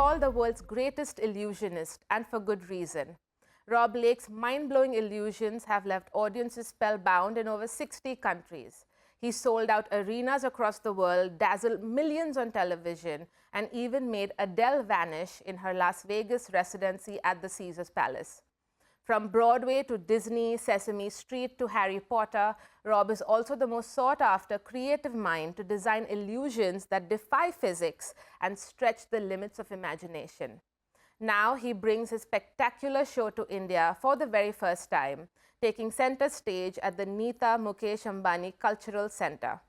called the world's greatest illusionist, and for good reason. Rob Lake's mind-blowing illusions have left audiences spellbound in over 60 countries. He sold out arenas across the world, dazzled millions on television, and even made Adele vanish in her Las Vegas residency at the Caesars Palace. From Broadway to Disney, Sesame Street to Harry Potter, Rob is also the most sought-after creative mind to design illusions that defy physics and stretch the limits of imagination. Now he brings his spectacular show to India for the very first time, taking center stage at the Nita Mukesh Ambani Cultural Center.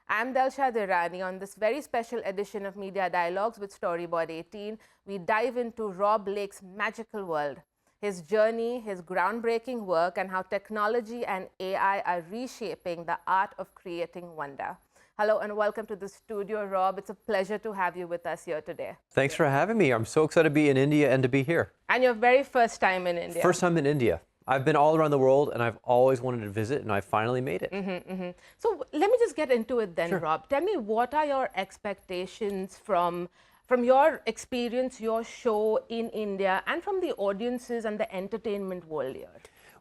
I'm Delshad Irani. On this very special edition of Media Dialogues with Storyboard 18, we dive into Rob Lake's magical world, his journey, his groundbreaking work, and how technology and AI are reshaping the art of creating wonder. Hello and welcome to the studio, Rob. It's a pleasure to have you with us here today. Thanks for having me. I'm so excited to be in India and to be here. And your very first time in India. First time in India. I've been all around the world and I've always wanted to visit, and I finally made it. So let me just get into it then, Sure. Rob. Tell me, what are your expectations from your experience, your show in India, and from the audiences and the entertainment world here?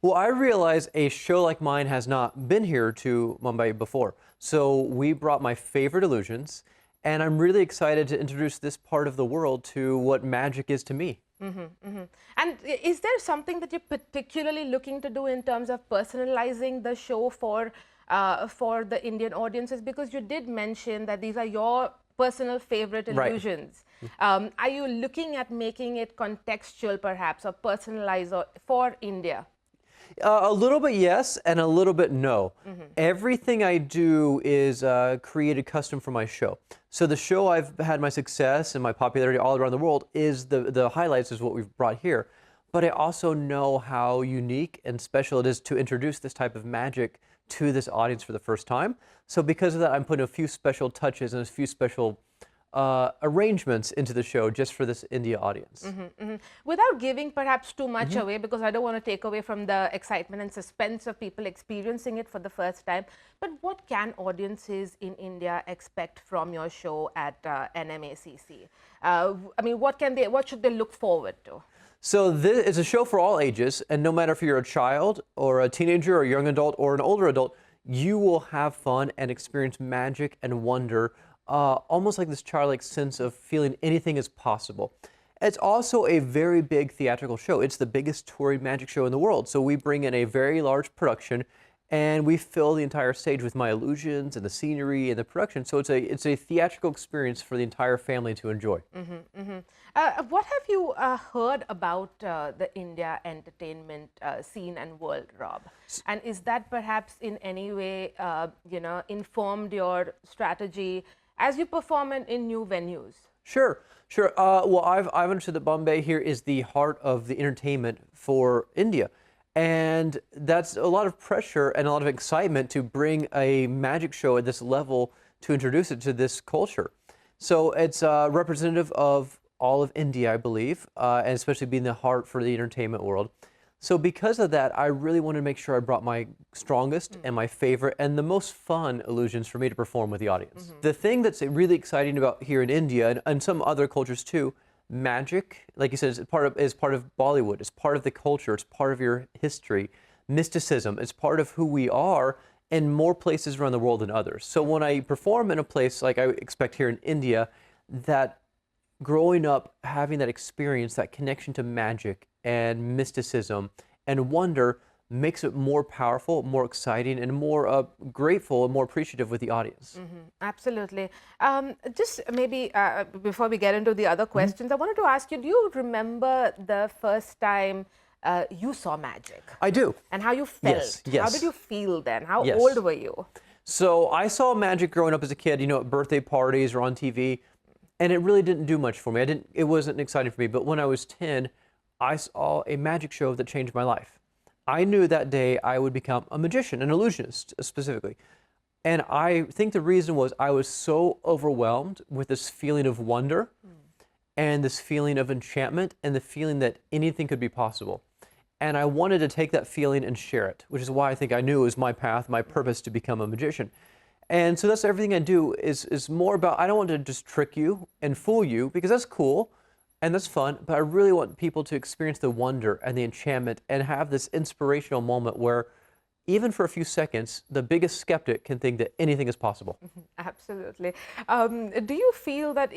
Well, I realize a show like mine has not been here to Mumbai before. So we brought my favorite illusions, and I'm really excited to introduce this part of the world to what magic is to me. And is there something that you're particularly looking to do in terms of personalizing the show for the Indian audiences? Because you did mention that these are your personal favorite illusions. Right. Are you looking at making it contextual, perhaps, or personalized for India? A little bit yes, and a little bit no. Everything I do is created custom for my show. So the show I've had my success and my popularity all around the world is the highlights is what we've brought here. But I also know how unique and special it is to introduce this type of magic to this audience for the first time. So because of that, I'm putting a few special touches and a few special arrangements into the show just for this India audience. Without giving perhaps too much away, because I don't want to take away from the excitement and suspense of people experiencing it for the first time, but what can audiences in India expect from your show at NMACC? I mean, what should they look forward to? So this is a show for all ages, and no matter if you're a child or a teenager or a young adult or an older adult, you will have fun and experience magic and wonder, almost like this childlike sense of feeling anything is possible. It's also a very big theatrical show. It's the biggest touring magic show in the world. So we bring in a very large production and we fill the entire stage with my illusions and the scenery and the production. So it's a theatrical experience for the entire family to enjoy. What have you heard about the India entertainment scene and world, Rob? And is that perhaps in any way, informed your strategy as you perform in new venues? Sure. Well, I've understood that Bombay here is the heart of the entertainment for India. And that's a lot of pressure and a lot of excitement to bring a magic show at this level to introduce it to this culture. So it's representative of all of India, I believe, and especially being the heart for the entertainment world. So because of that, I really wanted to make sure I brought my strongest and my favorite and the most fun illusions for me to perform with the audience. The thing that's really exciting about here in India and some other cultures too, magic, like you said, is part of Bollywood. It's part of the culture. It's part of your history. Mysticism is part of who we are in more places around the world than others. So when I perform in a place like I expect here in India, that growing up having that experience, that connection to magic and mysticism and wonder makes it more powerful, more exciting, and more grateful and more appreciative with the audience. Absolutely. Just maybe before we get into the other questions, I wanted to ask you, do you remember the first time you saw magic? I do. And how you felt? Yes. How did you feel then? How Yes. old were you? So I saw magic growing up as a kid, at birthday parties or on TV, and it really didn't do much for me. It wasn't exciting for me, but when I was 10, I saw a magic show that changed my life. I knew that day I would become a magician, an illusionist specifically. And I think the reason was I was so overwhelmed with this feeling of wonder and this feeling of enchantment and the feeling that anything could be possible. And I wanted to take that feeling and share it, which is why I think I knew it was my path, my purpose to become a magician. And so that's everything I do is more about, I don't want to just trick you and fool you, because that's cool. and that's fun, but I really want people to experience the wonder and the enchantment and have this inspirational moment where even for a few seconds, the biggest skeptic can think that anything is possible. Absolutely. Do you feel that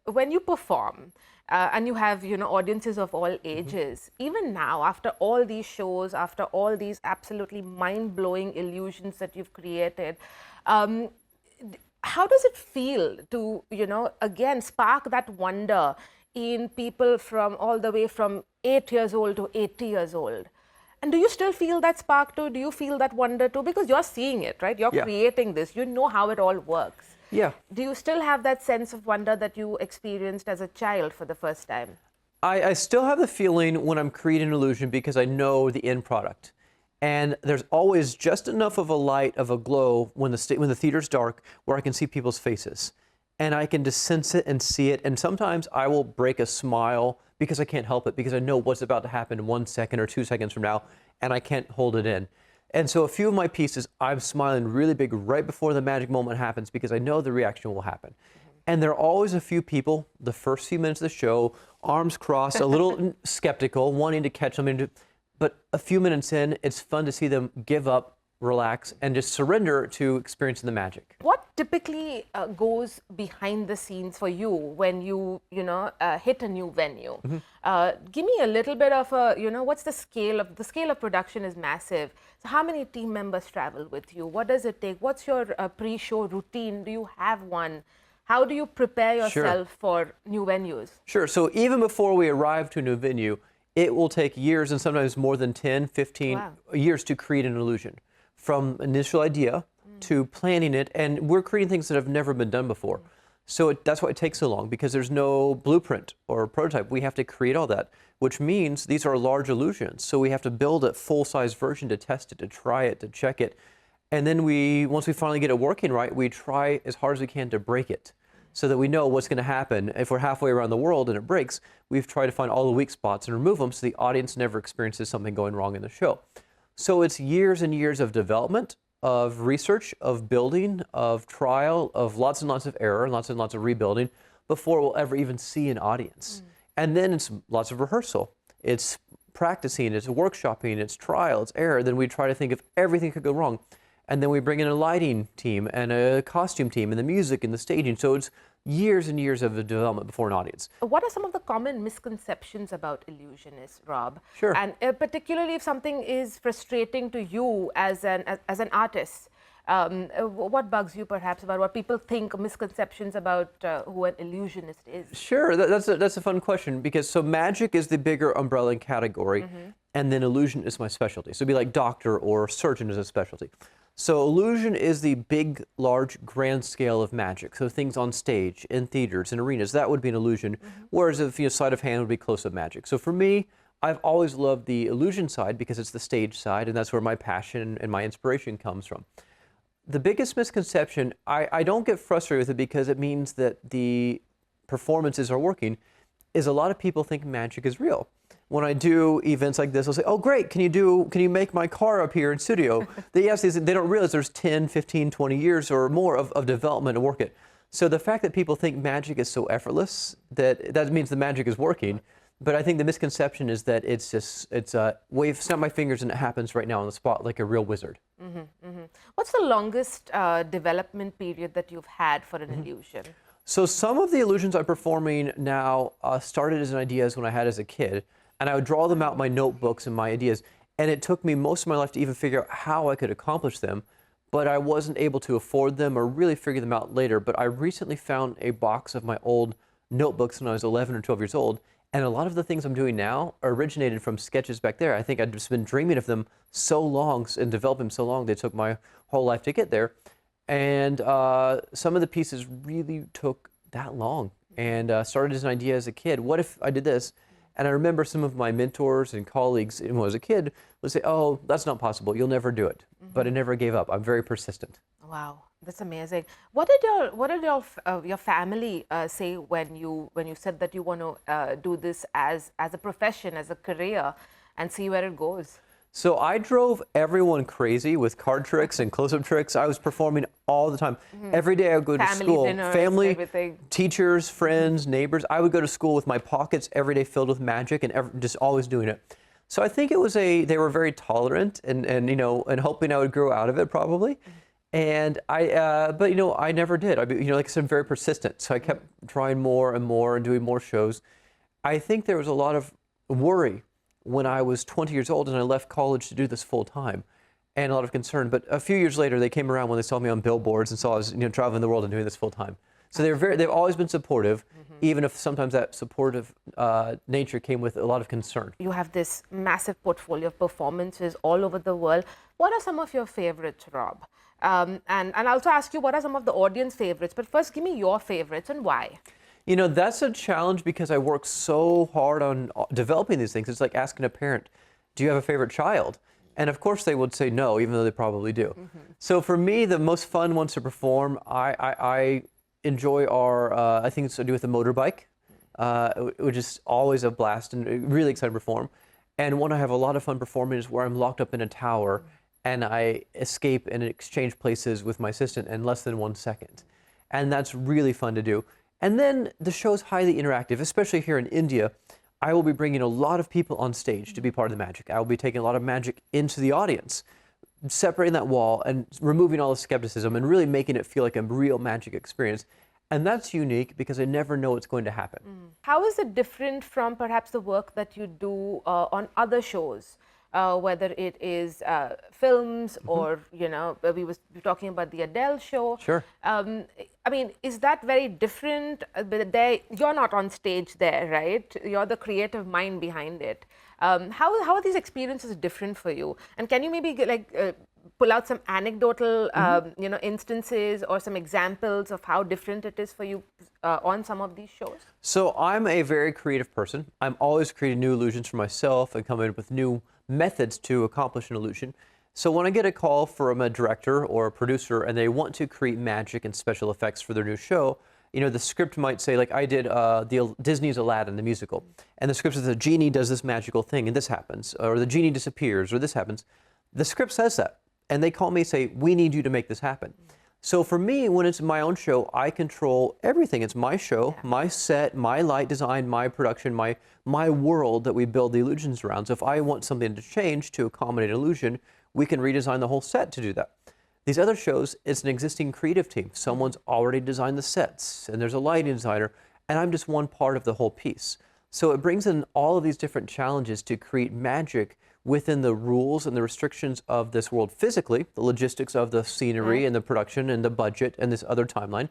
when you perform and you have, audiences of all ages, even now, after all these shows, after all these absolutely mind-blowing illusions that you've created, how does it feel to, again, spark that wonder in people from all the way from 8 years old to 80 years old? And do you still feel that spark too? Do you feel that wonder too? Because you're seeing it, right? You're creating this. You know how it all works. Yeah. Do you still have that sense of wonder that you experienced as a child for the first time? I still have the feeling when I'm creating an illusion because I know the end product. And there's always just enough of a light, of a glow when the theater's dark where I can see people's faces. And I can just sense it and see it. And sometimes I will break a smile because I can't help it, because I know what's about to happen 1 second or 2 seconds from now, and I can't hold it in. And so a few of my pieces, I'm smiling really big right before the magic moment happens because I know the reaction will happen. And there are always a few people, the first few minutes of the show, arms crossed, a little skeptical, wanting to catch something. But a few minutes in, it's fun to see them give up, relax, and just surrender to experiencing the magic. What typically goes behind the scenes for you when you, hit a new venue? Give me a little bit of a, what's the scale of production is massive. So how many team members travel with you? What does it take? What's your pre-show routine? Do you have one? How do you prepare yourself for new venues? Sure. So even before we arrive to a new venue, it will take years and sometimes more than 10, 15 years to create an illusion. From initial idea to planning it, and we're creating things that have never been done before. So that's why it takes so long, because there's no blueprint or prototype. We have to create all that, which means these are large illusions. So we have to build a full-size version to test it, to try it, to check it. And then once we finally get it working right, we try as hard as we can to break it so that we know what's going to happen. If we're halfway around the world and it breaks, we've tried to find all the weak spots and remove them so the audience never experiences something going wrong in the show. So it's years and years of development, of research, of building, of trial, of lots and lots of error, lots and lots of rebuilding before we'll ever even see an audience. And then it's lots of rehearsal. It's practicing, it's workshopping, it's trial, it's error. Then we try to think if everything could go wrong. And then we bring in a lighting team and a costume team and the music and the staging. So it's years and years of development before an audience. What are some of the common misconceptions about Illusionists, Rob? Sure. And particularly if something is frustrating to you as an artist, what bugs you perhaps about what people think, misconceptions about who an illusionist is? Sure, that's a fun question, because so magic is the bigger umbrella category, and then illusion is my specialty. So it'd be like doctor or surgeon is a specialty. So illusion is the big, large, grand scale of magic. So things on stage, in theaters, in arenas, that would be an illusion. Whereas if sleight of hand would be close-up magic. So for me, I've always loved the illusion side because it's the stage side, and that's where my passion and my inspiration comes from. The biggest misconception, I don't get frustrated with it because it means that the performances are working, is a lot of people think magic is real. When I do events like this, I'll say, oh great, can you make my car up here in studio? They don't realize there's 10, 15, 20 years or more of development to work it. So the fact that people think magic is so effortless, that means the magic is working. But I think the misconception is that it's snap my fingers and it happens right now on the spot like a real wizard. What's the longest development period that you've had for an illusion? So some of the illusions I'm performing now started as ideas when I had as a kid, and I would draw them out in my notebooks and my ideas, and it took me most of my life to even figure out how I could accomplish them, but I wasn't able to afford them or really figure them out later. But I recently found a box of my old notebooks when I was 11 or 12 years old, and a lot of the things I'm doing now originated from sketches back there. I think I'd just been dreaming of them so long and developing them so long, they took my whole life to get there. And some of the pieces really took that long, and started as an idea as a kid. What if I did this? And I remember some of my mentors and colleagues when I was a kid would say, oh, that's not possible, you'll never do it. But I never gave up. I'm very persistent. Wow, that's amazing. What did your family say when you said that you want to do this as a profession, as a career, and see where it goes? So I drove everyone crazy with card tricks and close-up tricks. I was performing all the time. Every day I would go to Family school. dinners, Family, everything. teachers, friends, neighbors. I would go to school with my pockets every day filled with magic and just always doing it. So I think it was they were very tolerant and you know, and hoping I would grow out of it probably. And but you know, I never did. You know, like I said, I'm very persistent. So I kept trying more and more and doing more shows. I think there was a lot of worry when I was 20 years old and I left college to do this full time, and a lot of concern. But a few years later, they came around when they saw me on billboards and saw I was, you know, traveling the world and doing this full time. So they've always been supportive, even if sometimes that supportive nature came with a lot of concern. You have this massive portfolio of performances all over the world. What are some of your favorites, Rob? And I'll also ask you, what are some of the audience favorites? But first, give me your favorites and why. You know, that's a challenge because I work so hard on developing these things. It's like asking a parent, do you have a favorite child? And of course they would say no, even though they probably do. So for me, the most fun ones to perform, I enjoy are, I think it's to do with the motorbike, which is always a blast and really excited to perform. And one I have a lot of fun performing is where I'm locked up in a tower and I escape and exchange places with my assistant in less than 1 second. And that's really fun to do. And then the show is highly interactive, especially here in India. I will be bringing a lot of people on stage to be part of the magic. I will be taking a lot of magic into the audience, separating that wall and removing all the skepticism and really making it feel like a real magic experience. And that's unique because I never know what's going to happen. How is it different from perhaps the work that you do on other shows? Whether it is films or, you know, we were talking about the Adele show. Sure. I mean, is that very different? But you're not on stage there, right? You're the creative mind behind it. How are these experiences different for you? And can you maybe pull out some anecdotal, you know, instances or some examples of how different it is for you on some of these shows? So I'm a very creative person. I'm always creating new illusions for myself and coming up with new methods to accomplish an illusion. So when I get a call from a director or a producer and they want to create magic and special effects for their new show, you know, the script might say, like I did Disney's Aladdin, the musical, and the script says the genie does this magical thing and this happens, or the genie disappears or this happens. The script says that, and they call me and say, we need you to make this happen. So for me, when it's my own show, I control everything. It's my show, my set, my light design, my production, my world that we build the illusions around. So if I want something to change to accommodate an illusion, we can redesign the whole set to do that. These other shows, it's an existing creative team. Someone's already designed the sets, and there's a lighting designer, and I'm just one part of the whole piece. So it brings in all of these different challenges to create magic within the rules and the restrictions of this world physically, the logistics of the scenery and the production and the budget and this other timeline,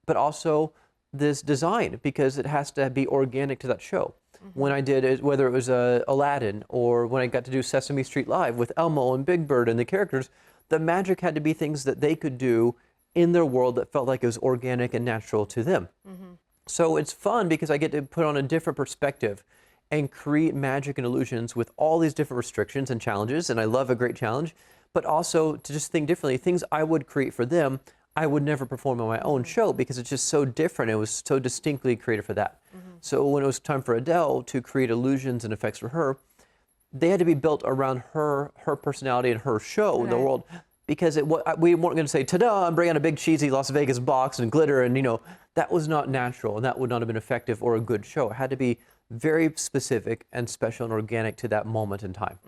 but also this design, because it has to be organic to that show. When I did it, whether it was Aladdin or when I got to do Sesame Street Live with Elmo and Big Bird and the characters, the magic had to be things that they could do in their world that felt like it was organic and natural to them. So it's fun because I get to put on a different perspective and create magic and illusions with all these different restrictions and challenges, and I love a great challenge, but also to just think differently. Things I would create for them, I would never perform on my own show because it's just so different. It was so distinctly created for that. So when it was time for Adele to create illusions and effects for her, they had to be built around her personality and her show in the world, because we weren't going to say, ta-da, I'm bringing out a big cheesy Las Vegas box and glitter, and you know, that was not natural and that would not have been effective or a good show. It had to be very specific and special and organic to that moment in time.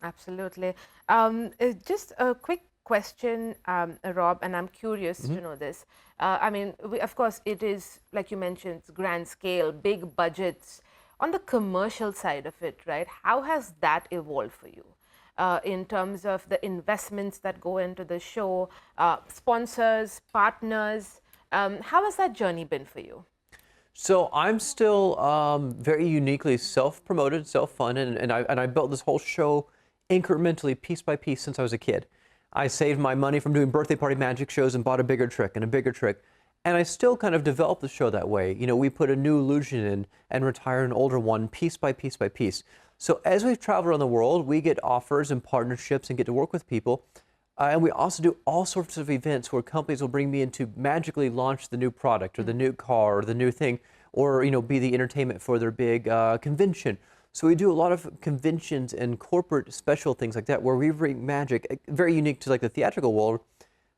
Absolutely. Just a quick question, Rob, and I'm curious to know this. I mean, of course, it is, like you mentioned, it's grand scale, big budgets. On the commercial side of it, right, how has that evolved for you in terms of the investments that go into the show, sponsors, partners? How has that journey been for you? So I'm still very uniquely self-promoted, self-funded, and I built this whole show incrementally, piece by piece, since I was a kid. I saved my money from doing birthday party magic shows and bought a bigger trick and a bigger trick. And I still kind of developed the show that way. You know, we put a new illusion in and retire an older one piece by piece by piece. So as we've traveled around the world, we get offers and partnerships and get to work with people. And we also do all sorts of events where companies will bring me in to magically launch the new product or the new car or the new thing, or, you know, be the entertainment for their big convention. So we do a lot of conventions and corporate special things like that, where we bring magic, very unique to like the theatrical world,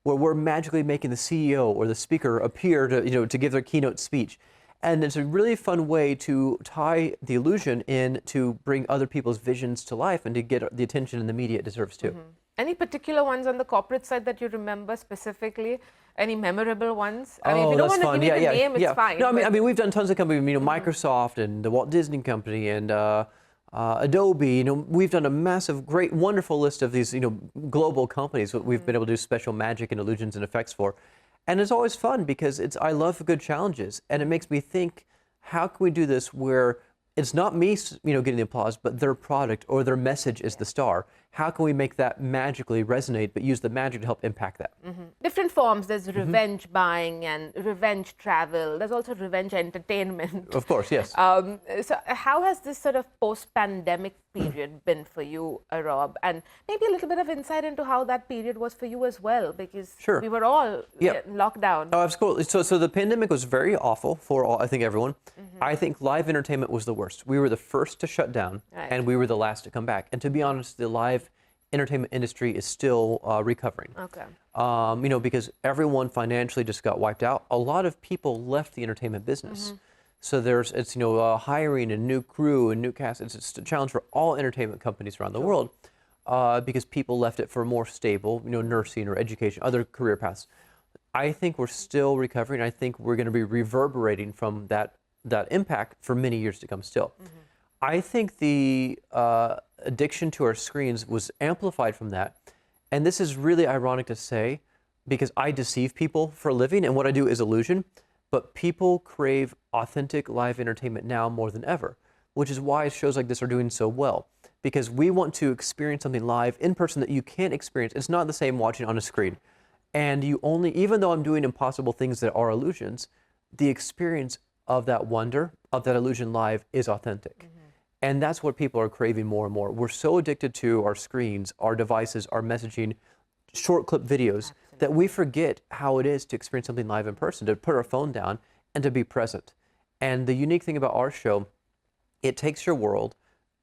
where we're magically making the CEO or the speaker appear to, to give their keynote speech. And it's a really fun way to tie the illusion in to bring other people's visions to life and to get the attention in the media it deserves too. Any particular ones on the corporate side that you remember specifically? Any memorable ones? I mean, if you don't want to give me the name, it's fine. No, I mean, we've done tons of companies, Microsoft and the Walt Disney Company and Adobe. We've done a massive, great, wonderful list of these, global companies that we've been able to do special magic and illusions and effects for. And it's always fun because I love good challenges, and it makes me think, how can we do this where it's not me, getting the applause, but their product or their message is the star? How can we make that magically resonate, but use the magic to help impact that? Different forms. There's revenge buying and revenge travel. There's also revenge entertainment. Of course, yes. So how has this sort of post-pandemic period been for you, Rob? And maybe a little bit of insight into how that period was for you as well, because we were all locked down. Oh, absolutely. So the pandemic was very awful for I think everyone. I think live entertainment was the worst. We were the first to shut down, and we were the last to come back. And to be honest, the live entertainment industry is still recovering. Okay. Because everyone financially just got wiped out. A lot of people left the entertainment business. So it's hiring a new crew and new cast. It's a challenge for all entertainment companies around the world because people left it for more stable, nursing or education, other career paths. I think we're still recovering. I think we're going to be reverberating from that impact for many years to come still. I think the addiction to our screens was amplified from that. And this is really ironic to say because I deceive people for a living and what I do is illusion, but people crave authentic live entertainment now more than ever, which is why shows like this are doing so well. Because we want to experience something live in person that you can't experience. It's not the same watching on a screen. And even though I'm doing impossible things that are illusions, the experience of that wonder, of that illusion live is authentic. And that's what people are craving more and more. We're so addicted to our screens, our devices, our messaging, short clip videos, that we forget how it is to experience something live in person, to put our phone down and to be present. And the unique thing about our show, it takes your world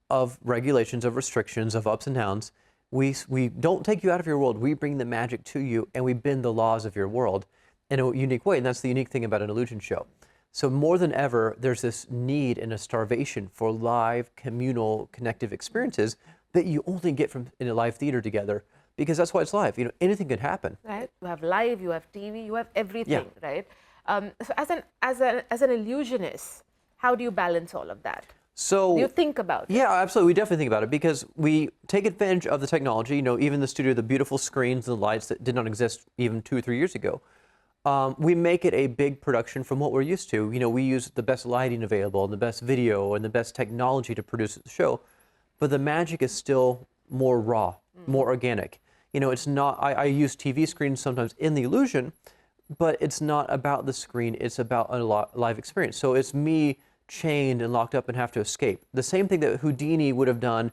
of regulations, of restrictions, of ups and downs. We don't take you out of your world. We bring the magic to you and we bend the laws of your world in a unique way. And that's the unique thing about an illusion show. So more than ever, there's this need and a starvation for live, communal, connective experiences that you only get in a live theater together, because that's why it's live. Anything can happen. Right. You have live, you have TV, you have everything, right? So as an illusionist, how do you balance all of that? So do you think about it? Yeah, absolutely. We definitely think about it because we take advantage of the technology. Even the studio, the beautiful screens and the lights that did not exist even 2 or 3 years ago. We make it a big production from what we're used to. We use the best lighting available and the best video and the best technology to produce the show, but the magic is still more raw, more organic. It's not, I use TV screens sometimes in the illusion, but it's not about the screen, it's about a live experience. So it's me chained and locked up and have to escape. The same thing that Houdini would have done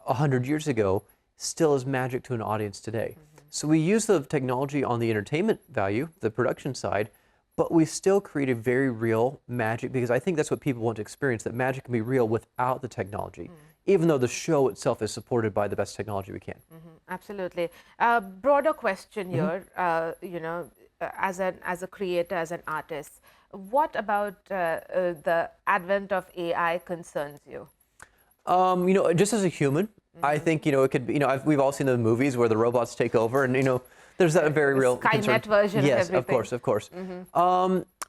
100 years ago still is magic to an audience today. So we use the technology on the entertainment value, the production side, but we still create a very real magic because I think that's what people want to experience, that magic can be real without the technology, even though the show itself is supported by the best technology we can. Absolutely. Broader question here, as a creator, as an artist, what about the advent of AI concerns you? Just as a human, I think, it could be, we've all seen the movies where the robots take over and, there's that very real Skynet version of everything. Yes, of course.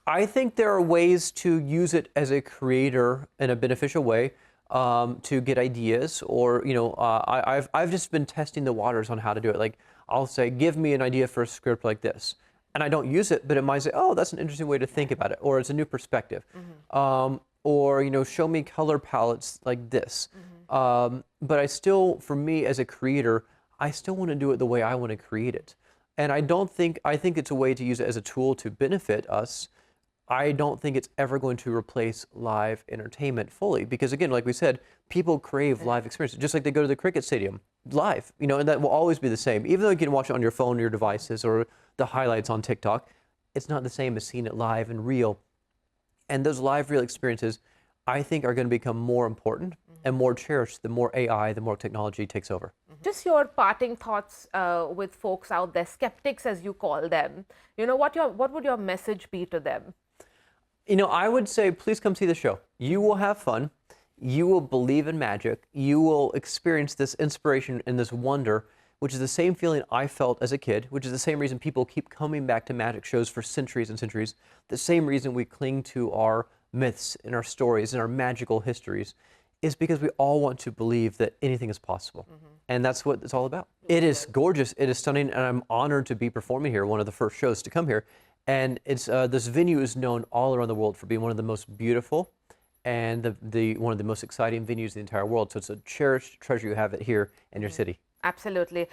I think there are ways to use it as a creator in a beneficial way to get ideas or, I've just been testing the waters on how to do it. Like I'll say, give me an idea for a script like this. And I don't use it, but it might say, oh, that's an interesting way to think about it. Or it's a new perspective. Or, show me color palettes like this. But I still, for me as a creator, I still want to do it the way I want to create it. And I think it's a way to use it as a tool to benefit us. I don't think it's ever going to replace live entertainment fully. Because again, like we said, people crave live experiences, just like they go to the cricket stadium live, and that will always be the same. Even though you can watch it on your phone or your devices or the highlights on TikTok, it's not the same as seeing it live and real. And those live real experiences, I think, are going to become more important and more cherished the more AI, the more technology takes over. Just your parting thoughts with folks out there, skeptics as you call them. What would your message be to them? I would say, please come see the show. You will have fun. You will believe in magic. You will experience this inspiration and this wonder, which is the same feeling I felt as a kid, which is the same reason people keep coming back to magic shows for centuries and centuries, the same reason we cling to our myths and our stories and our magical histories, is because we all want to believe that anything is possible. And that's what it's all about. It is gorgeous, it is stunning, and I'm honored to be performing here, one of the first shows to come here. And it's this venue is known all around the world for being one of the most beautiful and one of the most exciting venues in the entire world. So it's a cherished treasure you have it here in your city. Absolutely.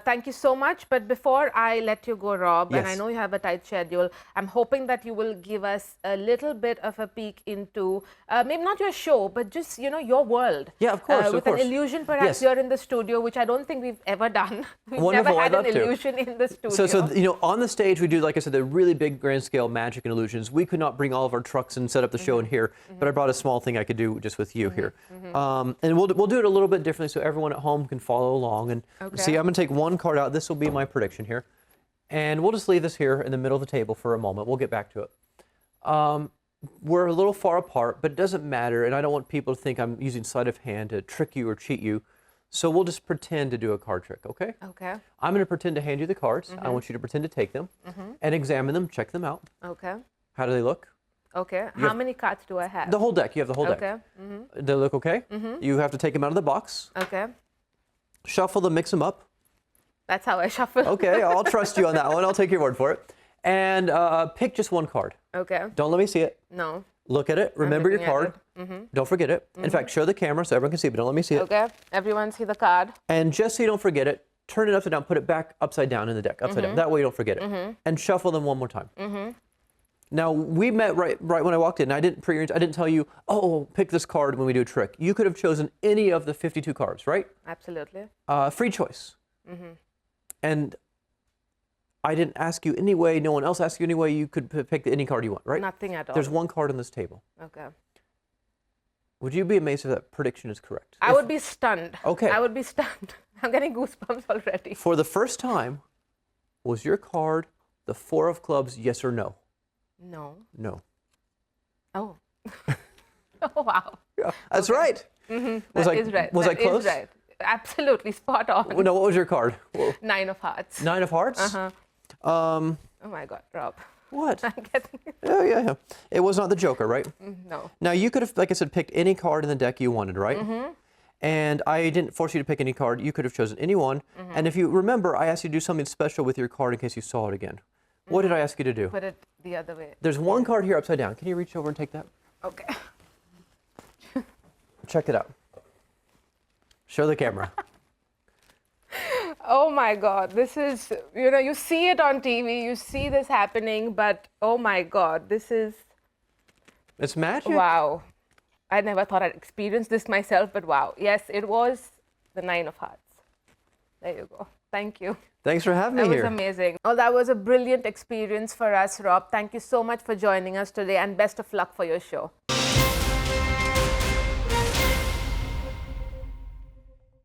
Thank you so much. But before I let you go, Rob, and I Yes. know you have a tight schedule, I'm hoping that you will give us a little bit of a peek into, maybe not your show, but just, your world. Yeah, of course, With of course. an illusion perhaps Yes. here in the studio, which I don't think we've ever done. We've Wonderful, never had I'd an love to. illusion in the studio. So on the stage we do, like I said, the really big grand scale magic and illusions. We could not bring all of our trucks and set up the show in here, but I brought a small thing I could do just with you here. And we'll do it a little bit differently so everyone at home can follow along. And see, I'm going to take one card out. This will be my prediction here. And we'll just leave this here in the middle of the table for a moment. We'll get back to it. We're a little far apart, but it doesn't matter. And I don't want people to think I'm using sleight of hand to trick you or cheat you. So we'll just pretend to do a card trick, okay? Okay. I'm going to pretend to hand you the cards. I want you to pretend to take them and examine them, check them out. Okay. How do they look? Okay. How many cards do I have? The whole deck. You have the whole deck. Okay. They look okay? You have to take them out of the box, Okay. shuffle them, mix them up. That's how I shuffle. Okay, I'll trust you on that one. I'll take your word for it. And pick just one card. Okay. Don't let me see it. No. Look at it. Remember your looking at card. Don't forget it. In fact, show the camera so everyone can see it, but don't let me see it. Okay. Everyone see the card. And just so you don't forget it, turn it upside down, put it back upside down in the deck, upside down. That way you don't forget it. And shuffle them one more time. Now, we met right when I walked in. I didn't tell you, oh, pick this card when we do a trick. You could have chosen any of the 52 cards, right? Absolutely. Free choice. And I didn't ask you anyway. No one else asked you anyway. You could pick any card you want, right? Nothing at all. There's one card on this table. Okay. Would you be amazed if that prediction is correct? I would be stunned. Okay. I would be stunned. I'm getting goosebumps already. For the first time, was your card the 4 of clubs, yes or no? No. No. Oh. Oh, wow. Yeah, that's right. That is right. Was I close? Is right. Absolutely spot on. Well, no, what was your card? Whoa. 9 of hearts. 9 of hearts? Oh my God, Rob. What? I'm getting Oh, yeah. It was not the Joker, right? no. Now, you could have, like I said, picked any card in the deck you wanted, right? And I didn't force you to pick any card. You could have chosen any one. And if you remember, I asked you to do something special with your card in case you saw it again. What did I ask you to do? Put it the other way. There's one card here upside down. Can you reach over and take that? Okay. Check it out. Show the camera. Oh my God, this is, you see it on TV, you see this happening, but oh my God, this is, It's magic. wow. I never thought I'd experience this myself, but wow. Yes, it was the 9 of hearts. There you go. Thank you. Thanks for having me That was here. amazing. Oh, that was a brilliant experience for us, Rob. Thank you so much for joining us today and best of luck for your show.